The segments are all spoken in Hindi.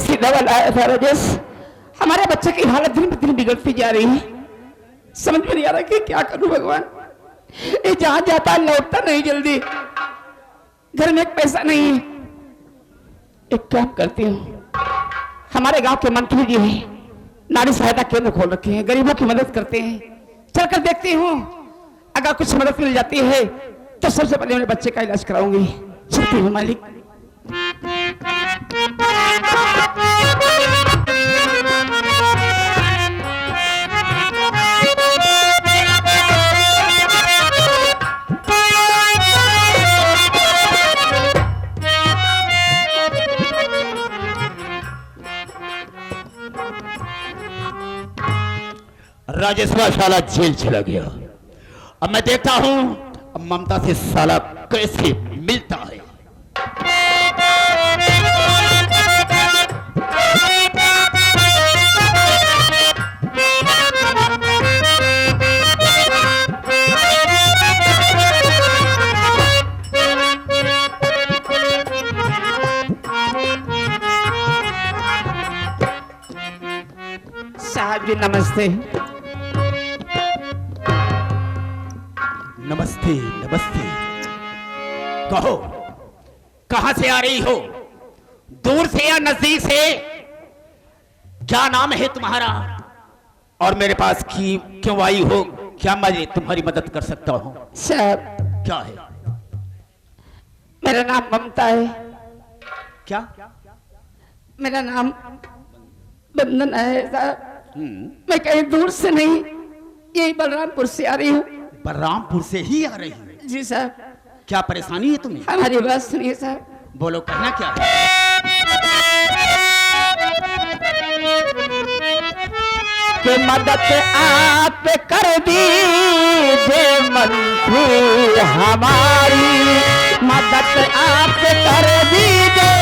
सी दवा लाया था राजेश। हमारे बच्चे की हालत दिन पर दिन बिगड़ती जा रही है, समझ में नहीं आ रहा कि क्या करूं भगवान। ये जहां जाता है लौटता नहीं जल्दी, घर में एक पैसा नहीं है। एक काम करती हूँ, हमारे गांव के मंत्री जी हैं, नारी सहायता केंद्र खोल रखे हैं, गरीबों की मदद करते हैं। चलकर देखती हूँ, अगर कुछ मदद मिल जाती है तो सबसे पहले मेरे बच्चे का इलाज कराऊंगी। चलती हूँ मालिक। राजेश का साला जेल चला गया। अब मैं देखता हूं अब ममता से साला कैसे मिलता है। साहब जी नमस्ते। नमस्ते नमस्ते। कहो कहां से आ रही हो, दूर से या नजदीक से? क्या नाम है तुम्हारा और मेरे पास की क्यों आई हो? क्या मैं तुम्हारी मदद कर सकता हूं? साहब क्या है? मेरा नाम ममता है। क्या? मेरा नाम बंदन है साहब। मैं कहीं दूर से नहीं, यही बलरामपुर से आ रही हूँ। बलरामपुर से ही आ रही है? जी साहब। क्या परेशानी है तुम्हें? हमारी बात सुनिए साहब। बोलो, कहना क्या है? कि मदद आप कर दीजिए मंत्री हमारी, मदद आप कर दीजिए।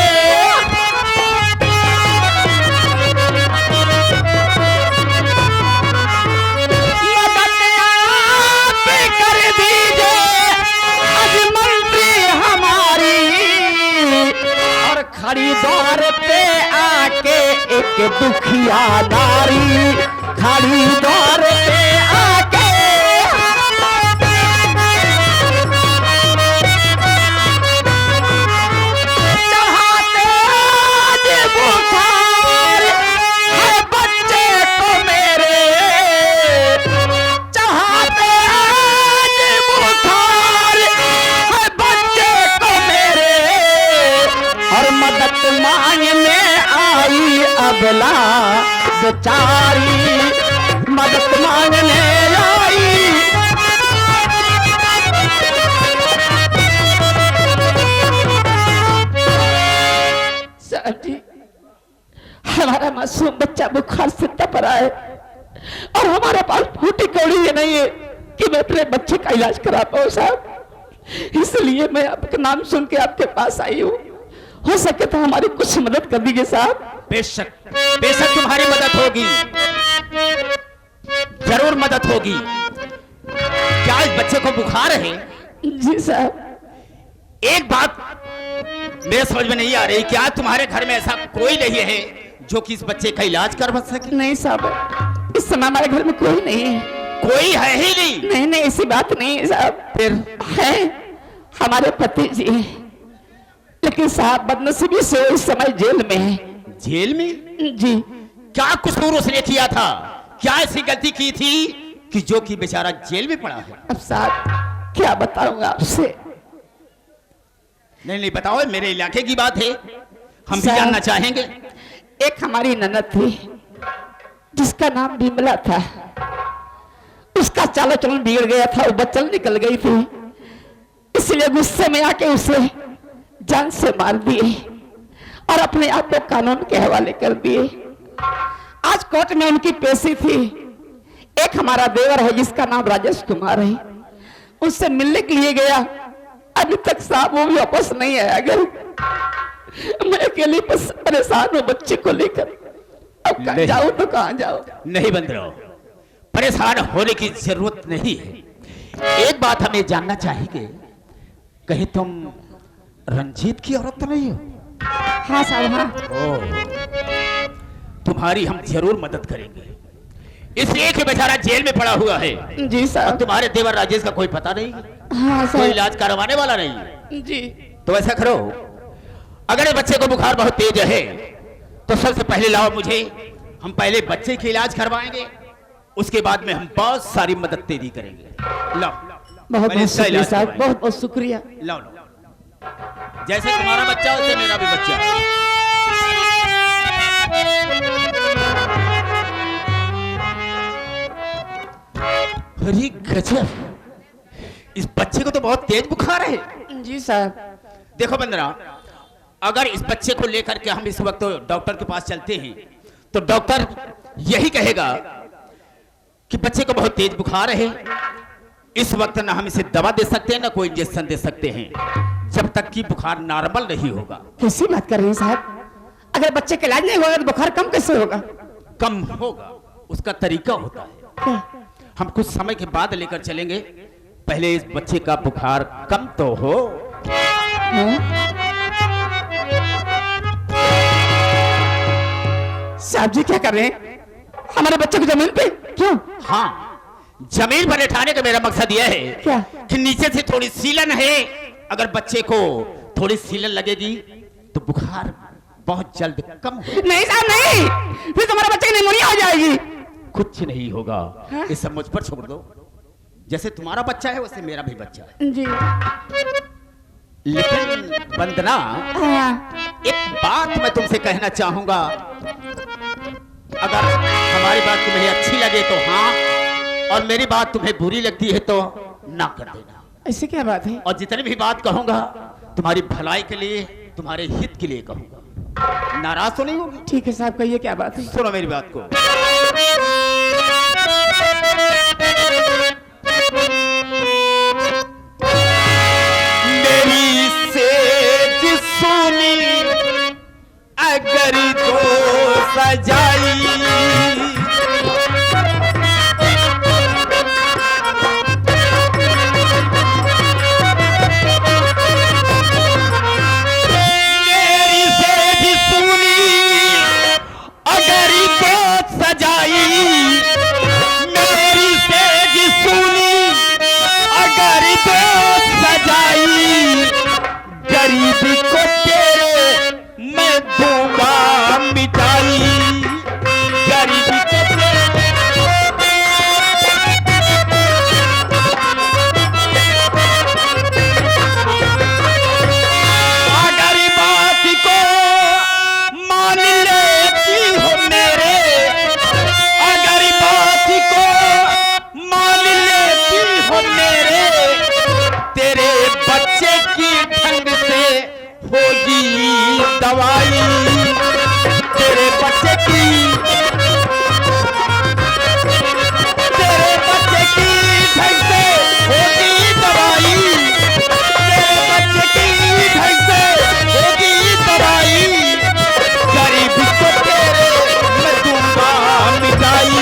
खरीदार पे आके एक दुखिया नारी, खरीदार पे आके चाहते आज बुखार है बच्चे को मेरे, चाहते आज बुखार है बच्चे को मेरे। और मदद मांगने आई अबला बेचारी, मदद मांगने आई। साहब जी, हमारा मासूम बच्चा बुखार से तप रहा है और हमारे पास फूटी कौड़ी ये नहीं है कि मैं अपने बच्चे का इलाज करा पाऊँ साहब। इसलिए मैं आपका नाम सुन के आपके पास आई हूँ। हो सके तो हमारी कुछ मदद कर दीजिए साहब। बेशक बेशक तुम्हारी मदद होगी, जरूर मदद होगी। क्या इस बच्चे को बुखार है? जी साहब। एक बात मेरे समझ में नहीं आ रही, क्या तुम्हारे घर में ऐसा कोई नहीं है जो कि इस बच्चे का इलाज करवा सके? नहीं साहब, इस समय हमारे घर में कोई नहीं है। कोई है ही नहीं? नहीं नहीं, ऐसी बात नहीं है साहब। फिर है हमारे पति जी, लेकिन साहब बदनसीबी से वो इस समय जेल में है। जेल में? जी। क्या कसूर उसने किया था? क्या ऐसी गलती की थी कि जो कि बेचारा जेल में पड़ा है? अब साहब क्या बताऊंगा आपसे। नहीं नहीं बताओ, मेरे इलाके की बात है, हम भी जानना चाहेंगे। एक हमारी ननद थी जिसका नाम बिमला था, उसका चाल चलन बिगड़ गया था, वो बच्चन निकल गई थी, इसलिए गुस्से में आके उसे जान से मार दिए और अपने आप को कानून के हवाले कर दिए। आज कोर्ट में उनकी पेशी थी। एक हमारा देवर है जिसका नाम राजेश कुमार है, उससे मिलने के लिए गया, अभी तक साहब वो भी वापस नहीं आया। अगर मैं अकेली परेशान हूँ बच्चे को लेकर, अब कहाँ जाऊँ तो कहाँ जाऊँ। नहीं बंदरो, परेशान होने की जरूरत नहीं है। एक बात हमें जानना चाहिए, कहीं तुम रंजीत की औरत तो नहीं हो? हाँ साहब हाँ। ओह, तुम्हारी हम जरूर मदद करेंगे, इसलिए कि बेचारा जेल में पड़ा हुआ है। जी और साहब। तुम्हारे देवर राजेश का कोई पता नहीं, हाँ कोई साहब। इलाज करवाने वाला नहीं। जी। तो ऐसा करो, अगर इस बच्चे को बुखार बहुत तेज है तो सबसे पहले लाओ मुझे, हम पहले बच्चे के इलाज करवाएंगे, उसके बाद में हम बहुत सारी मदद तेरी करेंगे। लाओ बहुत पहले बहुत इसका शुक्रिया इलाज साहब, करवाएंगे। बहुत बहुत शुक्रिया। लाओ लाओ, जैसे तुम्हारा बच्चा वैसे मेरा भी बच्चा। अरे गजब, इस बच्चे को तो बहुत तेज बुखार है। जी साहब। देखो बंदरा, अगर इस बच्चे को लेकर के हम इस वक्त डॉक्टर के पास चलते हैं तो डॉक्टर यही कहेगा कि बच्चे को बहुत तेज बुखार है, इस वक्त ना हम इसे दवा दे सकते हैं ना कोई इंजेक्शन दे सकते हैं जब तक कि बुखार नॉर्मल नहीं होगा। कैसी बात कर रहे हैं साहब? अगर बच्चे का इलाज नहीं होगा तो बुखार कम कैसे होगा? कम होगा, उसका तरीका होता है। क्या? हम कुछ समय के बाद लेकर चलेंगे, पहले इस बच्चे का बुखार कम तो हो। हाँ? साहब जी क्या कर रहे हैं? हमारे बच्चे को जमीन पे क्यों? हाँ, जमीन पर बैठाने का मेरा मकसद यह है क्या? कि नीचे से थोड़ी सीलन है, अगर बच्चे को थोड़ी सीलन लगेगी तो बुखार बहुत जल्द कम हो। नहीं साहब नहीं, फिर तुम्हारे बच्चे की निमोनिया हो जाएगी। कुछ नहीं होगा, हाँ? ये सब मुझ पर छोड़ दो। जैसे तुम्हारा बच्चा है वैसे मेरा भी बच्चा है। जी। लेकिन वंदना, हाँ। एक बात मैं तुमसे कहना चाहूंगा, अगर हमारी बात तुम्हें अच्छी लगे तो हाँ, और मेरी बात तुम्हें बुरी लगती है तो ना कर देना। ऐसी क्या बात है? और जितनी भी बात कहूंगा तुम्हारी भलाई के लिए, तुम्हारे हित के लिए कहूंगा, नाराज तो नहीं होगी? ठीक है साहब, कहिए क्या बात है? सुनो मेरी बात को। मेरी सेज सुनी अगर तो सजाई, मेरी सेज सुनी अगर तो सजाई, मेरी सेज सुनी अगर तो सजाई, गरीबी को तेरे मैं दूंगा मिटाई, गरीबी को अगर बात को मान लेती हो मेरे, अगर बात को मान लेती हो मेरे, तेरे बच्चे की ढंग से होगी दवाई, तेरे बच्चे की, तेरे बच्चे की ढंग से होगी दवाई, तेरे बच्चे की ढंग से होगी दवाई, गरीबी को तेरे मैं दूंगा मिटाई।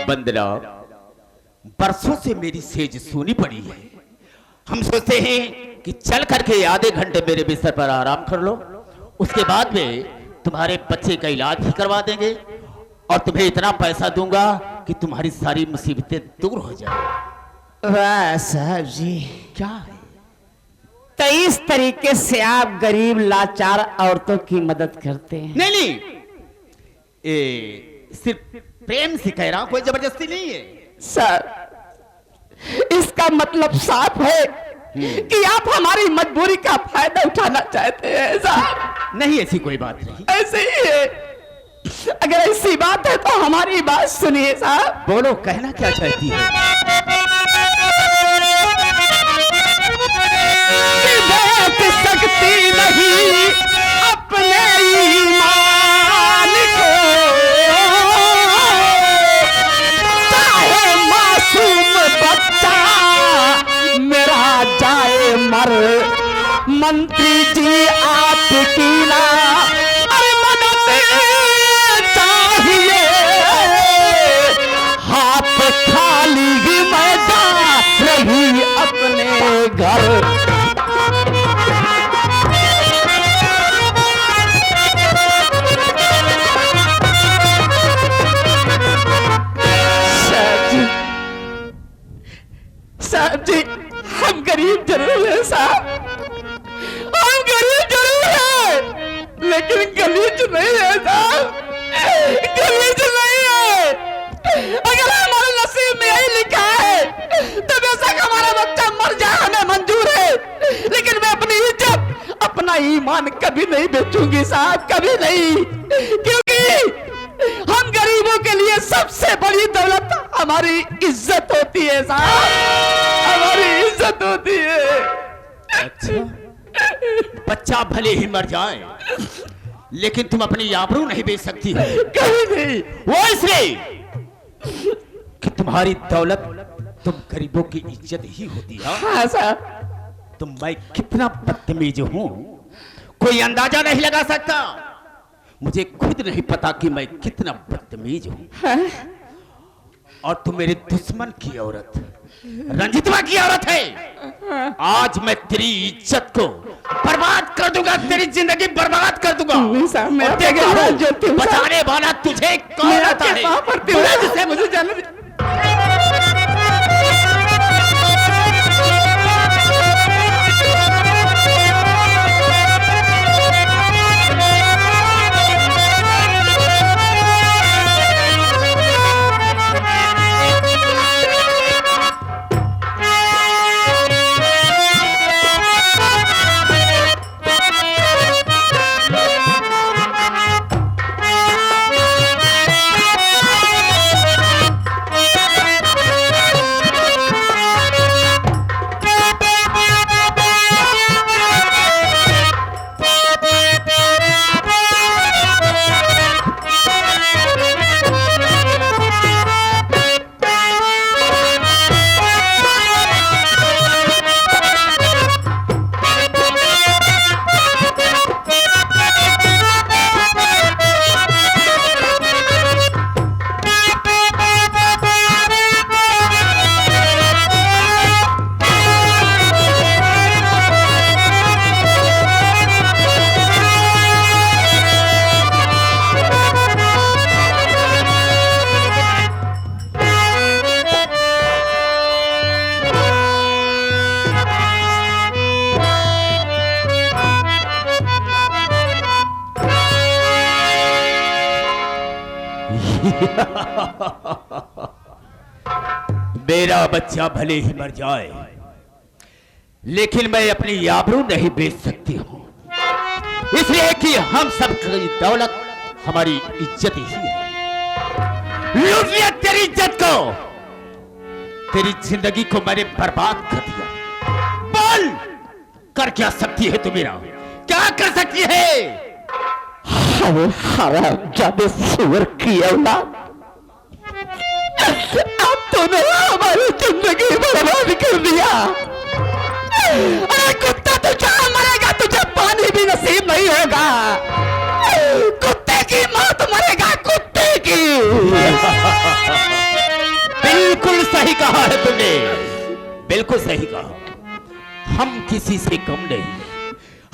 बंदरा, बरसों से मेरी सेज सुनी पड़ी है, हम सोचते हैं कि चल करके आधे घंटे मेरे बिस्तर पर आराम कर लो, उसके बाद में तुम्हारे बच्चे का इलाज भी करवा देंगे और तुम्हें इतना पैसा दूंगा कि तुम्हारी सारी मुसीबतें दूर हो जाए। वाह साहब जी, क्या है? तो इस तरीके से आप गरीब लाचार औरतों की मदद करते हैं? नहीं नहीं, सिर्फ प्रेम से कह रहा हूं, कोई जबरदस्ती नहीं है। सर, इसका मतलब साफ है कि आप हमारी मजबूरी का फायदा उठाना चाहते हैं साहब। नहीं, ऐसी कोई बात नहीं। ऐसे ही है, अगर ऐसी बात है तो हमारी बात सुनिए साहब। बोलो, कहना क्या चाहती है? देख सकती नहीं अपने ईमान को, चाहे मासूम बच्चा मेरा जाए मर, मंत्री जी आपकी ना मदद चाहिए, हाथ खाली ही मैं जा रही घर। साहब जी, हम गरीब जरूर है साहब, हम गरीब जरूर है, लेकिन गलीज नहीं है साहब, गलीज नहीं है। अगर हमारे नसीब में यही लिखा है तो बेशक हमारा बच्चा मर जाए हमें मंजूर है, लेकिन मैं अपनी इज्जत, अपना ईमान कभी नहीं बेचूंगी साहब, कभी नहीं, क्योंकि हम गरीबों के लिए सबसे बड़ी दौलत हमारी इज्जत होती है साहब, हमारी इज्जत होती है। अच्छा, बच्चा भले ही मर जाए लेकिन तुम अपनी आबरू नहीं बेच सकती हो। कभी नहीं। वो इसलिए कि तुम्हारी दौलत तुम गरीबों की इज्जत ही होती है। हाँ साहब। तुम मैं कितना बदतमीज हूं कोई अंदाजा नहीं लगा सकता। मुझे खुद नहीं पता कि मैं कितना बदतमीज हूं। हाँ? और तुम मेरे दुश्मन की औरत, रंजितवा की औरत है। आज मैं तेरी इज्जत को बर्बाद कर दूंगा, तेरी जिंदगी बर्बाद कर दूंगा। नहीं साहब, मैं और आपके देखता हाथ हूं, जोड़ती हूँ साहब। बचाने वाला तुझे कौन मैं आता आपके है? पाँव पड़ती हूँ, जिससे मुझे जाने दे। मेरा बच्चा भले ही मर जाए लेकिन मैं अपनी आबरू नहीं बेच सकती हूं, इसलिए कि हम सब की दौलत हमारी इज्जत ही है। लूट लिया तेरी इज्जत को, तेरी जिंदगी को मैंने बर्बाद कर दिया। बोल, कर क्या सकती है तू मेरा, क्या कर सकती है? अरे हरामजादे सुअर की औलाद, अब तूने हमारी जिंदगी बर्बाद कर दिया। अरे कुत्ता, तू जहां मरेगा तुझे पानी भी नसीब नहीं होगा। कुत्ते की मौत मरेगा, कुत्ते की। बिल्कुल सही कहा है तुमने, बिल्कुल सही कहा। हम किसी से कम नहीं,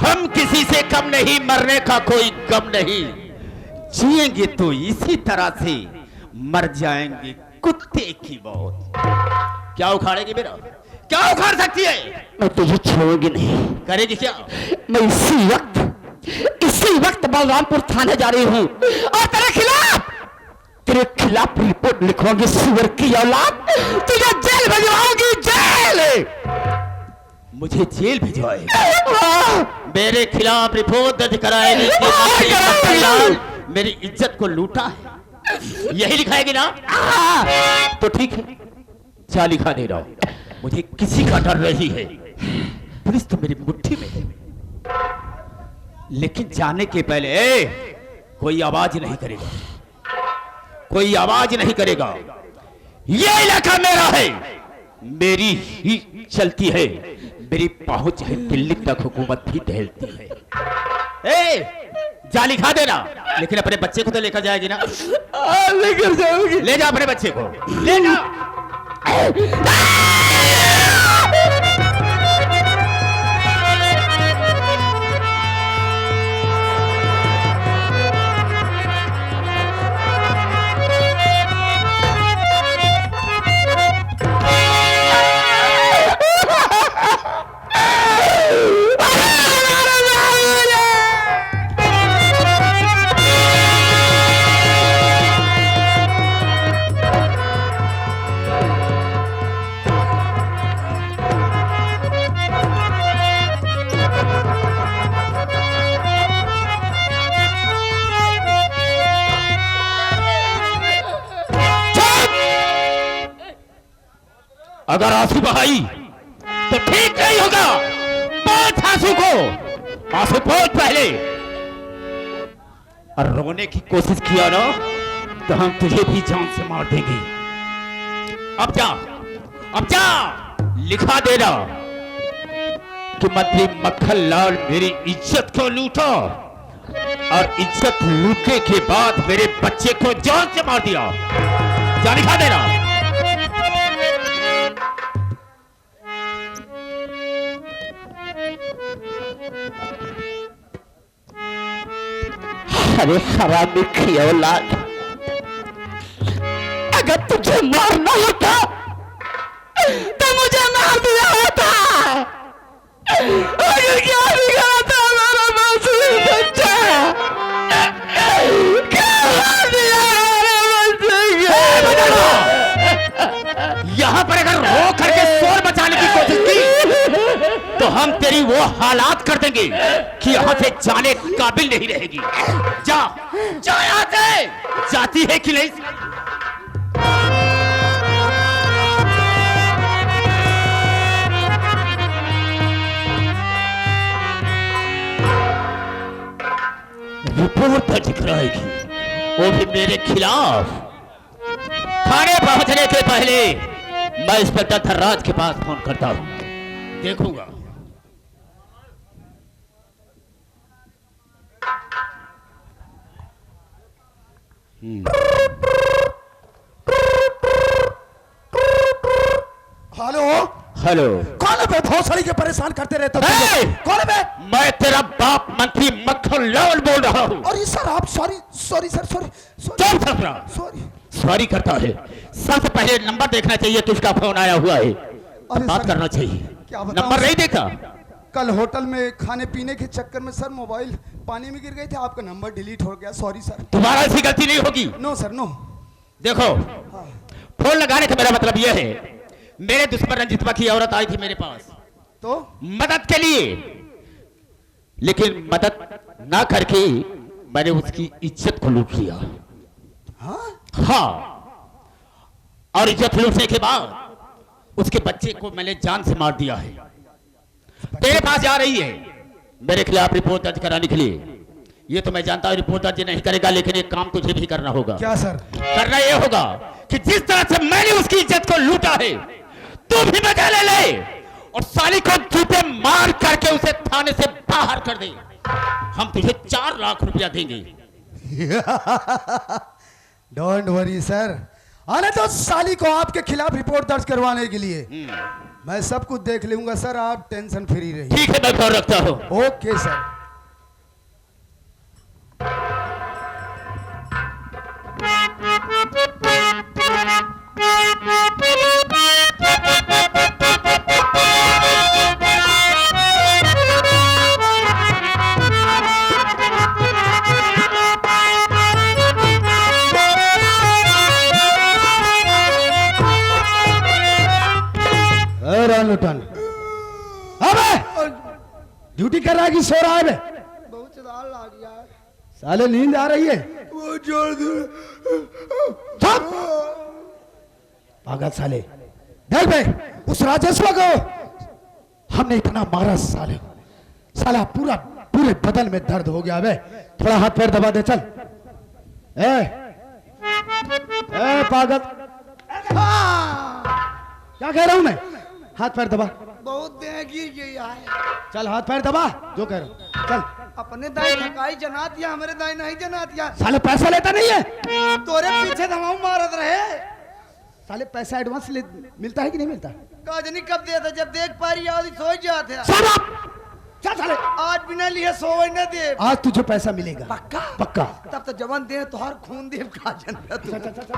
हम किसी से कम नहीं, मरने का कोई गम नहीं। जिएंगे तो इसी तरह से, मर जाएंगे कुत्ते की मौत। क्या उखाड़ेगी मेरा, क्या उखाड़ सकती है? मैं तुझे छोड़ूंगी नहीं। करेगी क्या? मैं इसी वक्त बलरामपुर थाने जा रही हूँ और तेरे खिलाफ रिपोर्ट लिखवाऊंगी। सुअर की औलाद, तुझे जेल भिजवाऊंगी, जेल। मुझे जेल भिजवाए? मेरे खिलाफ रिपोर्ट दर्ज कराएगी? मेरी इज्जत को लूटा है, यही लिखाएगी ना? तो ठीक है, क्या लिखा दे रहा हूं। मुझे किसी का डर नहीं है, पुलिस तो मेरी मुट्ठी में है। लेकिन जाने के पहले कोई आवाज नहीं करेगा, कोई आवाज नहीं करेगा। ये इलाका मेरा है, मेरी ही चलती है, मेरी पहुंच है दिल्ली तक, हुकूमत भी टहलती है। जा लिखा देना, लेकिन अपने बच्चे को तो लेकर जाएगी ना? लेकर जाओगी? ले जा अपने बच्चे को, ले जा। अगर आंसू बहाई तो ठीक नहीं होगा। पोंछ आंसू को, आंसू पोंछ पहले। और रोने की कोशिश किया ना तो हम तुझे भी जान से मार देंगे। अब जा, अब जा, लिखा देना कि मंत्री मक्खन लाल मेरी इज्जत को लूटा और इज्जत लूटने के बाद मेरे बच्चे को जान से मार दिया। जा लिखा देना। अरे हरामी की औलाद, अगर तुझे मारना होता तो मुझे मार दिया होता। अगर क्या बिगड़ा था मेरा मासूम बच्चा, क्या मार दिया मेरे बच्चे को। यहां पर अगर रो करके शोर मचाने की कोशिश की तो हम तेरी वो हालात कर देंगे कि यहां से जाने काबिल नहीं रहेगी। जा, जा यहां से। जाती है कि नहीं? रिपोर्ट दर्ज कराएगी, वो भी मेरे खिलाफ। थाने पहुंचने के पहले मैं इंस्पेक्टर धर्राज के पास फोन करता हूं, देखूंगा। हेलो हेलो, कौन है बे? भोसड़ी के परेशान करते रहते हो हे! कौन है बे? मैं तेरा बाप मंत्री मक्खन लाल बोल रहा हूं। और ये सर आप सॉरी सॉरी सर सॉरी चुप थपरा, सॉरी। सॉरी करता है। सबसे पहले नंबर देखना चाहिए, किसका फोन आया हुआ है, बात सर, करना चाहिए। क्या बताऊं नंबर नहीं सर? देखा? कल होटल में खाने पीने के चक्कर में सर मोबाइल पानी में गिर गए थे, आपका नंबर डिलीट हो गया। Sorry sir. तुम्हारा ऐसी गलती नहीं होगी। No sir no. देखो, फोन लगाने का मेरा मतलब यह है, मेरे दुश्मन रंजितवा की औरत आई थी मेरे पास तो मदद के लिए, लेकिन मदद ना करके मैंने उसकी इज्जत को लूट लिया। हाँ, और इज्जत लूटने के बाद उसके बच्चे को मैंने जान से मार दिया है। तेरे पास जा रही है मेरे खिलाफ रिपोर्ट दर्ज कराने के लिए। ये तो मैं जानता हूं रिपोर्ट दर्ज नहीं करेगा, लेकिन एक काम तुझे भी करना होगा। क्या सर? करना ये होगा कि जिस तरह से मैंने उसकी इज्जत को लूटा है, तू भी बचा ले और साली को जूते मार करके उसे थाने से बाहर कर दे। हम तुझे 4 लाख रुपया देंगे। डोंट वरी सर, आने तो साली को आपके खिलाफ रिपोर्ट दर्ज करवाने के लिए मैं सब कुछ देख लूंगा सर, आप टेंशन फ्री रहिए। ठीक है, मैं फोन रखता हूं। Okay sir. लुटन अबे ड्यूटी कर रहा है कि सो रहा है बे? बहुत चढ़ा लग गया। साले नींद आ रही है। वो जोड़ दो। चुप पागल साले। देख बे उस राजेश्वर को हमने इतना मारा साले, साला पूरे बदन में दर्द हो गया बे। थोड़ा हाथ पैर दबा दे चल। ए पागल, क्या कह रहा हूं मैं? हाथ पैर दबा। बहुत देह गिर गया है। चल हाथ पैर दबा जो कह रहा हूं चल। अपने दाई थकाई जना दिया, हमारे दाई नहीं जना दिया। साले पैसा लेता नहीं है? तोरे पीछे धमाऊ मारत रहे। साले पैसा एडवांस मिलता है कि नहीं मिलता? काजनी कब दिया था? जब देख पा रही आदि सोच जाते हैं। Shut up! चल साले। आज बिना लिए सोए न दे। आज तुझे पैसा मिलेगा पक्का? पक्का। तब तो जवान दे तुहार खून दे काजन चल चल चल चल।